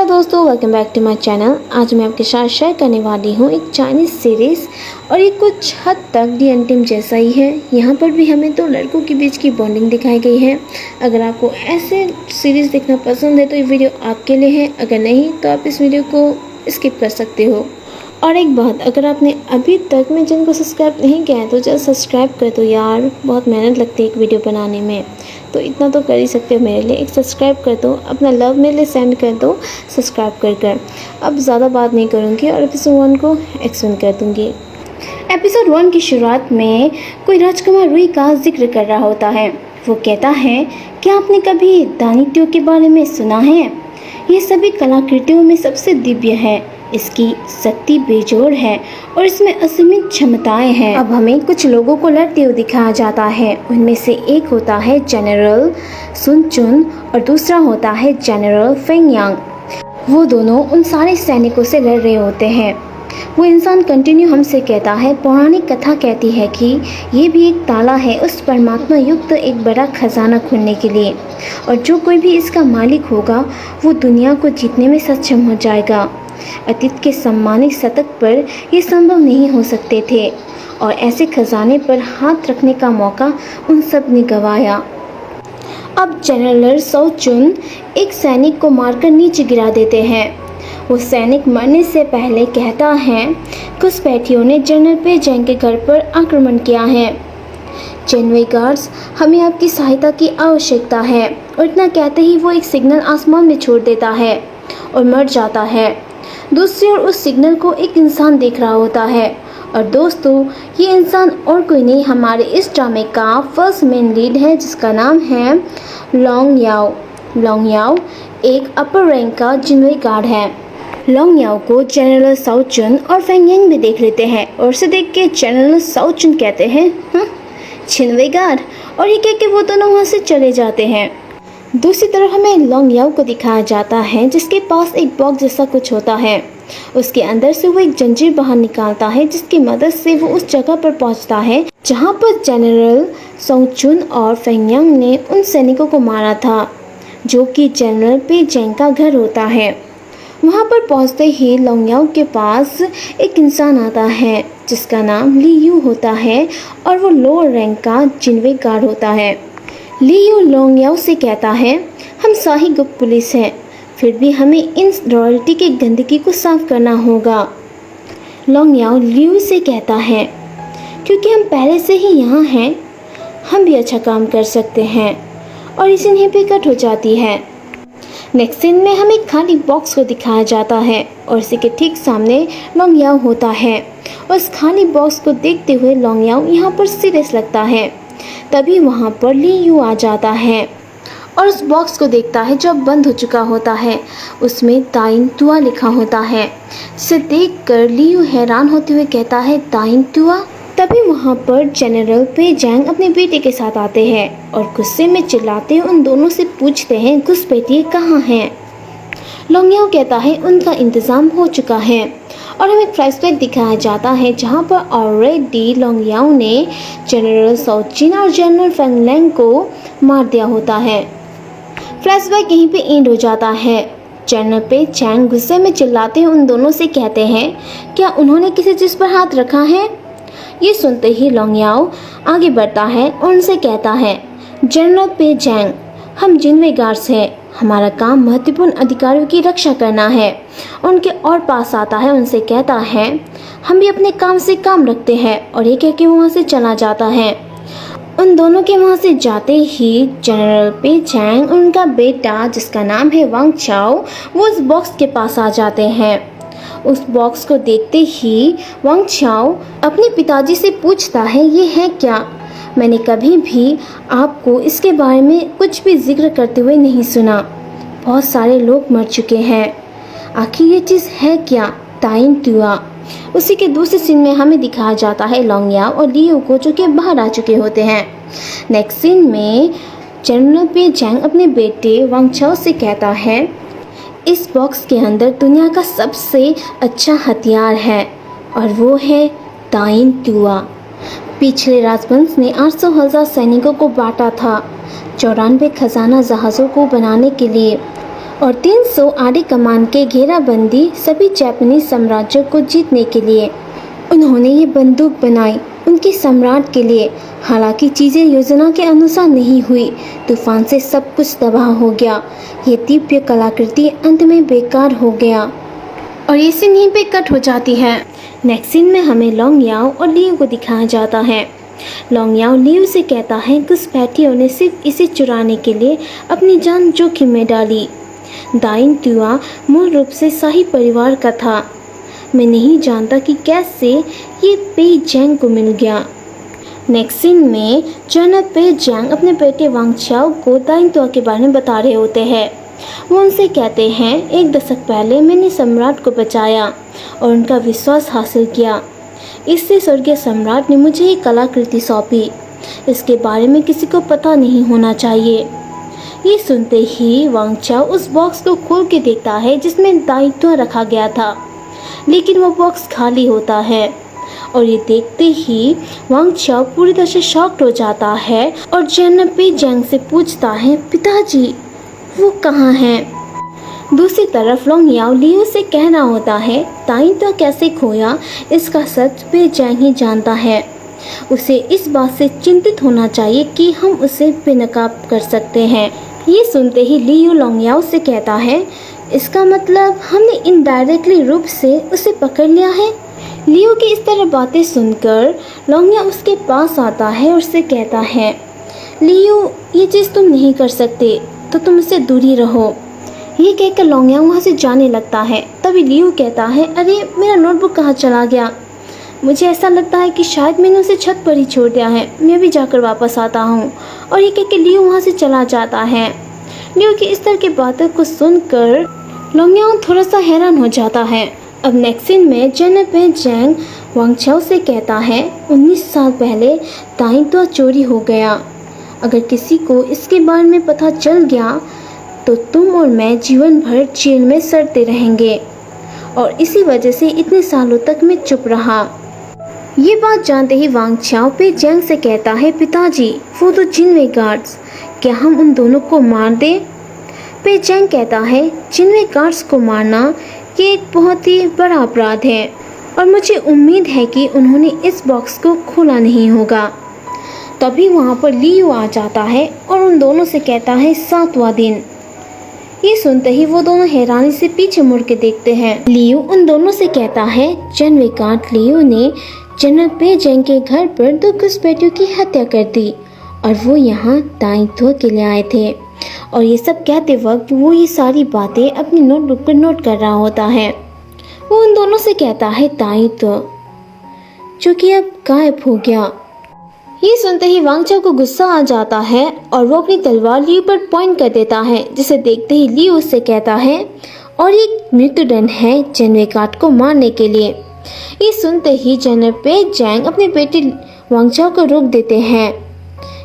दोस्तों, welcome back to my channel. आज मैं आपके साथ शेयर करने वाली हूँ एक चाइनीज़ सीरीज़ और ये कुछ हद तक डी एन टीम जैसा ही है। यहाँ पर भी हमें दो लड़कों के बीच की बॉन्डिंग दिखाई गई है। अगर आपको ऐसे सीरीज़ देखना पसंद है तो ये वीडियो आपके लिए है, अगर नहीं तो आप इस वीडियो को स्किप कर सकते हो। और एक बात, अगर आपने अभी तक मेरे चैनल को सब्सक्राइब नहीं किया है तो जल्द सब्सक्राइब कर दो यार, बहुत मेहनत लगती है एक वीडियो बनाने में, तो इतना तो कर ही सकते हो मेरे लिए। एक सब्सक्राइब कर दो, अपना लव मेरे लिए सेंड कर दो सब्सक्राइब कर। अब ज़्यादा बात नहीं करूँगी और एपिसोड 1 को एक्सप्लेन कर दूँगी। एपिसोड 1 की शुरुआत में कोई राजकुमार रुई का जिक्र कर रहा होता है। वो कहता है, क्या आपने कभी दानित्यो के बारे में सुना है? ये सभी कलाकृतियों में सबसे दिव्य है, इसकी शक्ति बेजोड़ है और इसमें असीमित क्षमताएं हैं। अब हमें कुछ लोगों को लड़ते हुए दिखाया जाता है। उनमें से एक होता है जनरल सुन चुन और दूसरा होता है जनरल फेंग यांग। वो दोनों उन सारे सैनिकों से लड़ रहे होते हैं। वो इंसान कंटिन्यू हमसे कहता है, पौराणिक कथा कहती है कि ये भी एक ताला है उस परमात्मा युक्त एक बड़ा खजाना खोलने के लिए, और जो कोई भी इसका मालिक होगा वो दुनिया को जीतने में सक्षम हो जाएगा। अतीत के सम्मानित शतक पर ये संभव नहीं हो सकते थे और ऐसे खजाने पर हाथ रखने का मौका उन सब ने गंवाया। अब जनरल सौ चुन एक सैनिक को मारकर नीचे गिरा देते हैं। वो सैनिक मरने से पहले कहता है, घुसपैठियों ने जनरल पे जैंग के घर पर आक्रमण किया है। चेनवे गार्ड्स, हमें आपकी सहायता की आवश्यकता है। और इतना कहते ही वो एक सिग्नल आसमान में छोड़ देता है और मर जाता है। दूसरी ओर उस सिग्नल को एक इंसान देख रहा होता है। और दोस्तों, ये इंसान और कोई नहीं, हमारे इस ड्रामे का फर्स्ट मेन लीड है जिसका नाम है लोंग याओ। लोंग याओ एक अपर रैंक का जिन्वे गार्ड है। लोंग याओ को जनरल साओ चुन और फेंग यांग भी देख लेते हैं और उसे देख के जनरल साओ चुन कहते हैं, जिन्वे गार्ड, और ये कह के वो दोनों वहाँ से चले जाते हैं। दूसरी तरफ हमें लोंग याओ को दिखाया जाता है जिसके पास एक बॉक्स जैसा कुछ होता है। उसके अंदर से वो एक जंजीर बाहर निकालता है जिसकी मदद से वो उस जगह पर पहुंचता है जहां पर जनरल सौ चुन और फेंग यांग ने उन सैनिकों को मारा था, जो कि जनरल पे जैंग का घर होता है। वहां पर पहुंचते ही लोंग याओ के पास एक इंसान आता है जिसका नाम ली यू होता है और वो लोअर रैंक का जिन्वे गार्ड होता है। ली यू लोंग याओ से कहता है, हम शाही गुप्त पुलिस हैं, फिर भी हमें इन रॉयल्टी के गंदगी को साफ करना होगा। लोंग याओ लियू से कहता है, क्योंकि हम पहले से ही यहाँ हैं, हम भी अच्छा काम कर सकते हैं, और इसी यहीं पे कट हो जाती है। नेक्स्ट सीन में हमें खाली बॉक्स को दिखाया जाता है और इसी के ठीक सामने लोंग याओ होता है। और उस खाली बॉक्स को देखते हुए लोंग याओ यहाँ पर सीरियस लगता है। तभी वहाँ पर ली यू आ जाता है और उस बॉक्स को देखता है जो अब बंद हो चुका होता है। उसमें ताइन तुआ लिखा होता है, जिसे देखकर ली यू हैरान होते हुए कहता है, ताइन तुआ। तभी वहाँ पर जनरल पे जैंग अपने बेटे के साथ आते हैं और गुस्से में चिल्लाते उन दोनों से पूछते हैं, घुसपैठिए कहाँ हैं? लोंग याओ कहता है, उनका इंतज़ाम हो चुका है। और हमें फ्लैशबैक दिखाया जाता है जहाँ पर ऑलरेडी लोंग याओ ने जनरल सौ चुन और जनरल फेंग लैंग को मार दिया होता है। फ्लैशबैक यहीं पे एंड हो जाता है। जनरल पे चैंग गुस्से में चिल्लाते हुए उन दोनों से कहते हैं, क्या उन्होंने किसी चीज़ पर हाथ रखा है? ये सुनते ही लोंग याओ आगे बढ़ता है और उनसे कहता है, जनरल पे जैंग, हम जिन्वे गार्ड्स हैं, हमारा काम महत्वपूर्ण अधिकारियों की रक्षा करना है। उनके और पास आता है, उनसे कहता है, हम भी अपने काम से काम रखते हैं, और ये कह के वहाँ से चला जाता है। उन दोनों के वहाँ से जाते ही जनरल पे चैंग और उनका बेटा जिसका नाम है वांग चाओ वो उस बॉक्स के पास आ जाते हैं। उस बॉक्स को देखते ही वांग चाओ अपने पिताजी से पूछता है, ये है क्या? मैंने कभी भी आपको इसके बारे में कुछ भी जिक्र करते हुए नहीं सुना। बहुत सारे लोग मर चुके हैं, आखिर ये चीज़ है क्या? ताइन तुआ। उसी के दूसरे सीन में हमें दिखाया जाता है लोंग याओ और ली यू को, जो कि बाहर आ चुके होते हैं। नेक्स्ट सीन में जनरल पे जैंग अपने बेटे वांग चाओ से कहता है, इस बॉक्स के अंदर दुनिया का सबसे अच्छा हथियार है और वो है ताइन तुआ। पिछले राजवंश ने 800,000 सैनिकों को बांटा था 94 खजाना जहाज़ों को बनाने के लिए, और 300 आड़ी कमान के घेराबंदी सभी जापानी साम्राज्यों को जीतने के लिए। उन्होंने ये बंदूक बनाई उनके सम्राट के लिए। हालांकि चीज़ें योजना के अनुसार नहीं हुई। तूफान से सब कुछ तबाह हो गया। ये दिव्य कलाकृति अंत में बेकार हो गया और ये सीन यहीं पे कट हो जाती है। नेक्स्ट सीन में हमें लॉन्ग याओ और लियो को दिखाया जाता है। लॉन्ग याओ लियो से कहता है घुसपैठियों ने सिर्फ इसे चुराने के लिए अपनी जान जोखिम में डाली। दाइन तुआ मूल रूप से शाही परिवार का था। मैं नहीं जानता कि कैसे ये पेई जैंग को मिल गया। नेक्स्ट सीन में जनरल पेई जैंग अपने बेटे वांग चाओ को दाइन तुआ के बारे में बता रहे होते हैं। वो उनसे कहते हैं 1 दशक पहले मैंने सम्राट को बचाया और उनका विश्वास हासिल किया। इससे स्वर्गीय सम्राट ने मुझे एक कलाकृति सौंपी। इसके बारे में किसी को पता नहीं होना चाहिए। ये सुनते ही वांग चाओ उस बॉक्स को खोल के देखता है जिसमें दाइन तुआ रखा गया था, लेकिन वो बॉक्स खाली होता है और ये देखते ही वांग चाओ पूरी तरह से शॉक्ड हो जाता है और जनरल पेई जैंग से पूछता है पिताजी वो कहाँ हैं? दूसरी तरफ लॉन्ग याओ लियो से कहना होता है दाइन तुआ कैसे खोया इसका सच पेई जैंग ही जानता है। उसे इस बात से चिंतित होना चाहिए कि हम उसे बेनकाब कर सकते हैं। ये सुनते ही लियो लॉन्ग याओ से कहता है इसका मतलब हमने इनडायरेक्टली रूप से उसे पकड़ लिया है। लियो की इस तरह बातें सुनकर लॉन्ग याओ उसके पास आता है और उससे कहता है लियो ये चीज़ तुम नहीं कर सकते तो तुम उससे दूरी रहो। ये कहकर लॉन्ग याओ वहाँ से जाने लगता है। तभी लियो कहता है अरे मेरा नोटबुक कहाँ चला गया? मुझे ऐसा लगता है कि शायद मैंने उसे छत पर ही छोड़ दिया है। मैं भी जाकर वापस आता हूँ। और ये कहकर लियो वहाँ से चला जाता है। लियो की इस तरह की बातों को सुनकर लॉन्ग याओ थोड़ा सा हैरान हो जाता है। अब नेक्स्ट सीन में जनरल पेई जैंग वांग चाओ से कहता है 19 साल पहले दाइन तुआ चोरी हो गया। अगर किसी को इसके बारे में पता चल गया तो तुम और मैं जीवन भर जेल में सड़ते रहेंगे और इसी वजह से इतने सालों तक मैं चुप रहा। ये बात जानते ही वांग चाओ पेई जैंग से कहता है पिताजी वो तो जिनवे गार्ड्स, क्या हम उन दोनों को मार दें? पेई जैंग कहता है जिनवे गार्ड्स को मारना ये एक बहुत ही बड़ा अपराध है और मुझे उम्मीद है कि उन्होंने इस बॉक्स को खोला नहीं होगा। तभी वहाँ पर लियो आ जाता है और उन दोनों से कहता है 7वां दिन। ये सुनते ही वो दोनों हैरानी से पीछे मुड़ के देखते हैं। लियो उन दोनों से कहता है जनरल गार्ड लियो ने जनरल पेई जैंग के घर पर 2 घुसपैठियों की हत्या कर दी और वो यहाँ दाइन तुआ के लिए आए थे। और ये सब कहते वक्त वो ये सारी बातें अपनी नोटबुक पर नोट कर रहा होता है। वो उन दोनों से कहता है दाइन तुआ जो कि अब गायब हो गया। ये सुनते ही वांग चाओ को गुस्सा आ जाता है और वो अपनी तलवार लियो पर पॉइंट कर देता है, जिसे देखते ही लियो उससे कहता है और ये मृत्युदंड है जनरल गार्ड को मारने के लिए। ये सुनते ही जनरल पेई जैंग अपने बेटे वांग चाओ को रोक देते हैं।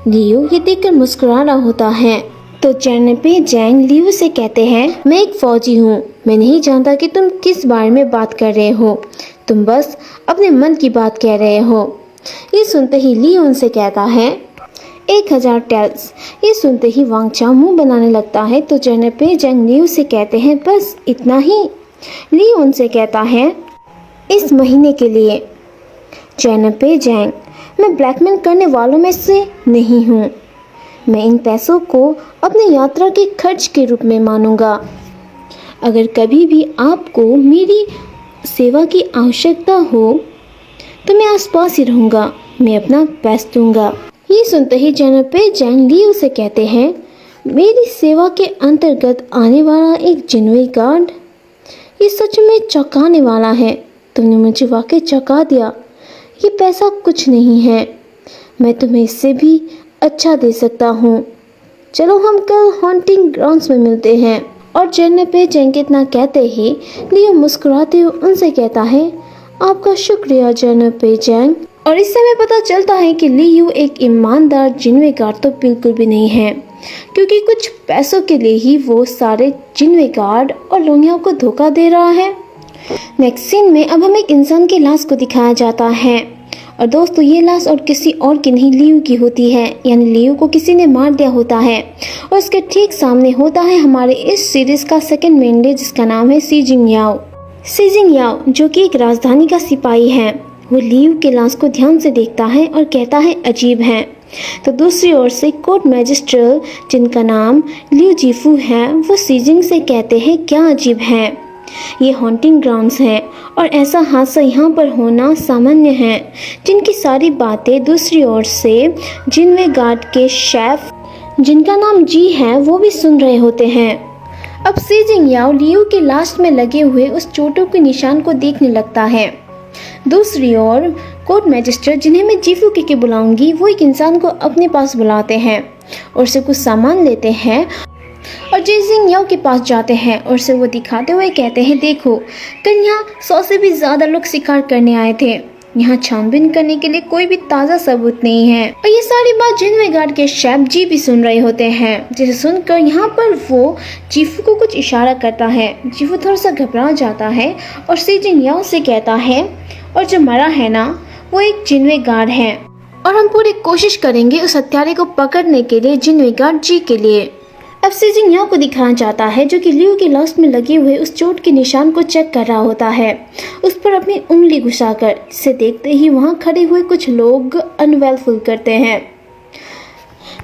लियो ये देखकर मुस्कुरा रहा होता है तो जनरल पेई जैंग लियो से कहते हैं मैं एक फौजी हूँ, मैं नहीं जानता कि तुम किस बारे में बात कर रहे हो, तुम बस अपने मन की बात कह रहे हो। ये सुनते ही लियो उनसे कहता है 1000 टेल्स। ये सुनते ही वांग चाओ मुंह बनाने लगता है तो जनरल पेई जैंग लियो से कहते हैं बस इतना ही? लियो उनसे कहता है इस महीने के लिए। जनरल पेई जैंग मैं ब्लैकमेल करने वालों में से नहीं हूँ, मैं इन पैसों को अपनी यात्रा के खर्च के रूप में मानूंगा। अगर कभी भी आपको मेरी सेवा की आवश्यकता हो तो मैं आसपास ही रहूँगा, मैं अपना बेस्ट दूंगा। ये सुनते ही जनरल पेई जैंग लियो से कहते हैं मेरी सेवा के अंतर्गत आने वाला एक जिनवे गार्ड, ये सच में चौंकाने वाला है। तुमने मुझे वाकई चौंका दिया। ये पैसा कुछ नहीं है, मैं तुम्हें इससे भी अच्छा दे सकता हूँ। चलो हम कल हॉन्टिंग ग्राउंड्स में मिलते हैं। और जनरल पेई जैंग इतना कहते ही लियो मुस्कुराते हुए उनसे कहता है आपका शुक्रिया जनरल पेई जैंग। और इस समय पता चलता है कि लियो एक ईमानदार जिनवे गार्ड तो बिल्कुल भी नहीं है, क्योंकि कुछ पैसों के लिए ही वो सारे जिनवे गार्ड और लॉन्ग याओ को धोखा दे रहा है। नेक्स्ट सीन में अब हमें एक इंसान की लाश को दिखाया जाता है और दोस्तों ये लाश और किसी और की नहीं, लियू की होती है। यानी लियू को किसी ने मार दिया होता है और उसके ठीक सामने होता है हमारे इस सीरीज का सेकंड मेन लीड, जिसका नाम है सी जिंग याओ। सी जिंग याओ जो कि एक राजधानी का सिपाही है, वो लियू के लाश को ध्यान से देखता है और कहता है अजीब है। तो दूसरी ओर से कोर्ट मैजिस्ट्रेट जिनका नाम लियू जीफू है, वो सी जिंग से कहते हैं क्या अजीब है, ये हॉन्टिंग ग्राउंड्स है और ऐसा हादसा यहाँ पर होना सामान्य है। जिनकी सारी बातें दूसरी ओर से जिनवे गार्ड के शेफ जिनका नाम जी है वो भी सुन रहे होते हैं। अब सी जिंग याओ लियू के लाश में लगे हुए उस चोटों के निशान को देखने लगता है। दूसरी ओर कोर्ट मैजिस्ट्रेट जिन्हें मैं जीफू के बुलाऊंगी, वो एक इंसान को अपने पास बुलाते हैं और उसे कुछ सामान लेते हैं और जी जिंग याओ के पास जाते हैं और उसे वो दिखाते हुए कहते हैं देखो, कल यहाँ 100 से भी ज्यादा लोग शिकार करने आए थे, यहाँ छानबीन करने के लिए कोई भी ताज़ा सबूत नहीं है। और ये सारी बात जिनवे गार्ड के शेफ जी भी सुन रहे होते हैं, जिसे सुनकर यहाँ पर वो जीफू को कुछ इशारा करता है। जीफू थोड़ा सा घबरा जाता है और सी जिंग याओ से कहता है और जो मरा है ना वो एक जिनवे गार्ड है और हम पूरी कोशिश करेंगे उस हत्यारे को पकड़ने के लिए जिनवे गार्ड जी के लिए। अब सी जिंग याओ को दिखाना चाहता है जो कि लियू के लाश में लगे हुए उस चोट के निशान को चेक कर रहा होता है, उस पर अपनी उंगली घुसाकर। इसे देखते ही वहां खड़े हुए कुछ लोग अनवेल फील करते हैं।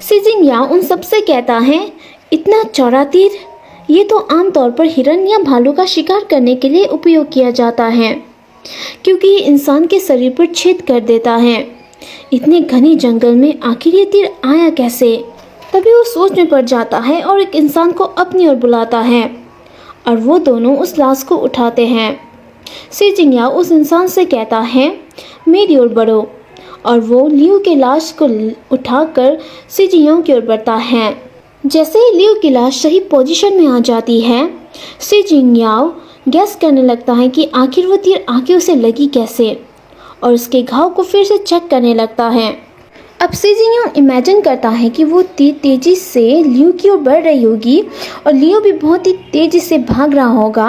सी जिंग याओ उन सबसे कहता है इतना चौड़ा तीर, ये तो आमतौर पर हिरन या भालू का शिकार करने के लिए उपयोग किया जाता है, क्योंकि ये इंसान के शरीर पर छेद कर देता है। इतने घने जंगल में आखिर ये तीर आया कैसे? तभी वो सोच में पड़ जाता है और एक इंसान को अपनी ओर बुलाता है और वो दोनों उस लाश को उठाते हैं। सी जिंग याओ उस इंसान से कहता है मेरी ओर बढ़ो और वो लियू के लाश को उठाकर सी जिंग याओ की ओर बढ़ता है। जैसे ही लियू की लाश सही पोजीशन में आ जाती है, सी जिंग याओ गैस करने लगता है कि आखिर वो तीर आगे उसे लगी कैसे और उसके घाव को फिर से चेक करने लगता है। अब सी जिंग याओ इमेजिन करता है कि वो तीर तेजी से लियू की ओर बढ़ रही होगी और लियू भी बहुत ही तेजी से भाग रहा होगा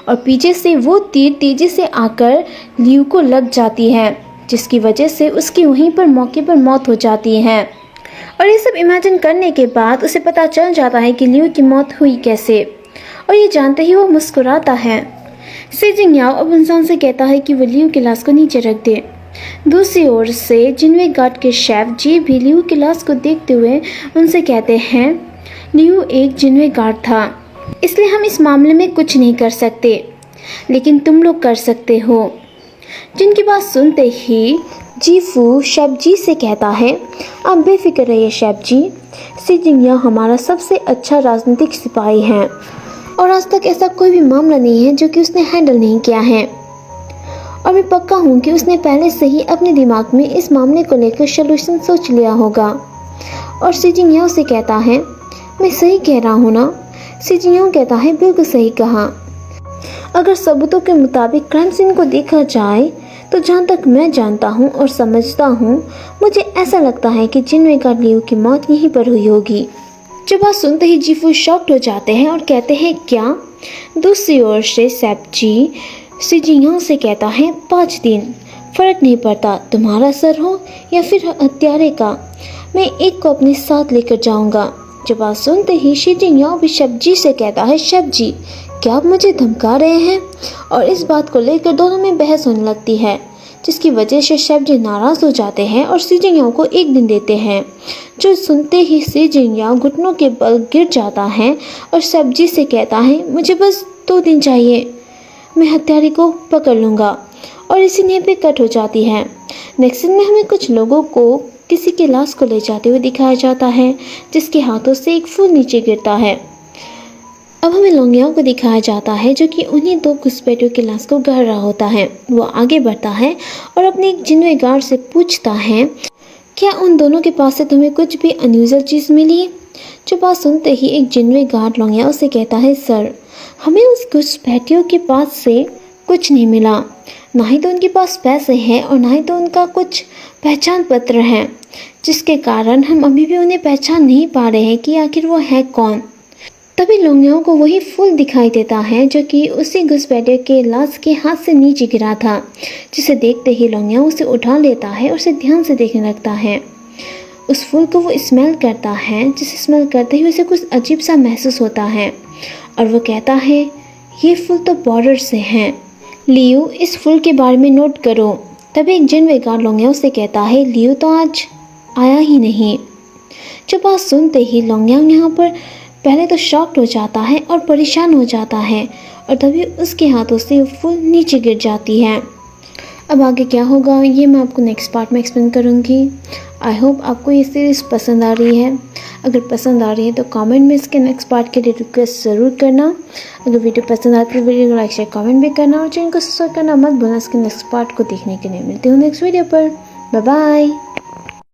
और पीछे से वो तीर तेजी से आकर लियू को लग जाती है, जिसकी वजह से उसकी वहीं पर मौके पर मौत हो जाती है। और ये सब इमेजिन करने के बाद उसे पता चल जाता है कि लियू की मौत हुई कैसे, और ये जानते ही वो मुस्कुराता है। सी जिंग याओ अब इंसान से कहता है कि वो लियू की लाश को नीचे रख दे। दूसरी ओर से जिनवे गार्ड के शेफ जी भी लियू की लाश को देखते हुए उनसे कहते हैं लियू एक जिनवे गार्ड था, इसलिए हम इस मामले में कुछ नहीं कर सकते, लेकिन तुम लोग कर सकते हो। जिनकी बात सुनते ही जीफू शेफ जी से कहता है आप बेफिक्र रहिए शेफ जी, सी जिंग याओ हमारा सबसे अच्छा राजनीतिक सिपाही है और आज तक ऐसा कोई भी मामला नहीं है जो कि उसने हैंडल नहीं किया है, और मैं पक्का हूँ कि उसने पहले से ही अपने दिमाग में इस मामले को लेकर सलूशन सोच लिया होगा। और सी जिंग याओ से कहता है मैं सही कह रहा हूँ ना? सी जिंग याओ कहता है बिल्कुल सही कहा। अगर सबूतों के मुताबिक क्राइम सीन को देखा जाए तो जहाँ तक मैं जानता हूँ और समझता हूँ, मुझे ऐसा लगता है कि जिनवे गार्ड लियू की मौत यहीं पर हुई होगी। जब बात सुनते ही जीफू शॉक्ड हो जाते हैं और कहते हैं क्या? दूसरी ओर से शेफ जी सी जिंग याओ से कहता है 5 दिन, फर्क नहीं पड़ता तुम्हारा सर हो या फिर हत्यारे का, मैं एक को अपने साथ लेकर जाऊंगा। जब बात सुनते ही सी जिंग याओ भी शेफ जी से कहता है शेफ जी क्या आप मुझे धमका रहे हैं? और इस बात को लेकर दोनों में बहस होने लगती है, जिसकी वजह से शेफ जी नाराज हो जाते हैं और सी जिंग याओ को 1 दिन देते हैं। जो सुनते ही सी जिंग याओ घुटनों के बल गिर जाता है और शेफ जी से कहता है मुझे बस 2 दिन चाहिए, मैं हत्यारे को पकड़ लूँगा। और इसी नींव पे कट हो जाती है। नेक्स्ट सीन में हमें कुछ लोगों को किसी के लाश को ले जाते हुए दिखाया जाता है, जिसके हाथों से एक फूल नीचे गिरता है। अब हमें लोंग याओ को दिखाया जाता है जो कि उन्हीं 2 घुसपैठियों की लाश को गढ़ रहा होता है। वो आगे बढ़ता है और अपने एक जिनवे गार्ड से पूछता है क्या उन दोनों के पास से तुम्हें कुछ भी अनयूजुअल चीज़ मिली? जो बात सुनते ही एक जिनवे गार्ड लोंग याओ से कहता है सर हमें उस घुसपैठियों के पास से कुछ नहीं मिला, ना ही तो उनके पास पैसे हैं और ना ही तो उनका कुछ पहचान पत्र है, जिसके कारण हम अभी भी उन्हें पहचान नहीं पा रहे हैं कि आखिर वो है कौन। तभी लोंगयाओं को वही फूल दिखाई देता है जो कि उसी घुसपैठिए के लाश के हाथ से नीचे गिरा था, जिसे देखते ही लोंगयाओं उसे उठा लेता है और उसे ध्यान से देखने लगता है। उस फूल को वो स्मेल करता है, जिसे स्मेल करते ही उसे कुछ अजीब सा महसूस होता है और वो कहता है ये फूल तो बॉर्डर से हैं। लियू, इस फूल के बारे में नोट करो। तभी एक जिन गार्ड लोंगयाओं से कहता है लियू तो आज आया ही नहीं। जो बात सुनते ही लोंगयांग यहाँ पर पहले तो शॉक्ड हो जाता है और परेशान हो जाता है और तभी उसके हाथों से फूल नीचे गिर जाती है। अब आगे क्या होगा ये मैं आपको नेक्स्ट पार्ट में एक्सप्लेन करूँगी। आई होप आपको ये सीरीज़ पसंद आ रही है। अगर पसंद आ रही है तो कमेंट में इसके नेक्स्ट पार्ट के लिए रिक्वेस्ट ज़रूर करना। अगर वीडियो पसंद आती है तो वीडियो को लाइक शेयर कमेंट भी करना और चैनल को सब्सक्राइब करना मत भूलना। इसके नेक्स्ट पार्ट को देखने के लिए मिलती हूँ नेक्स्ट वीडियो पर। Bye bye.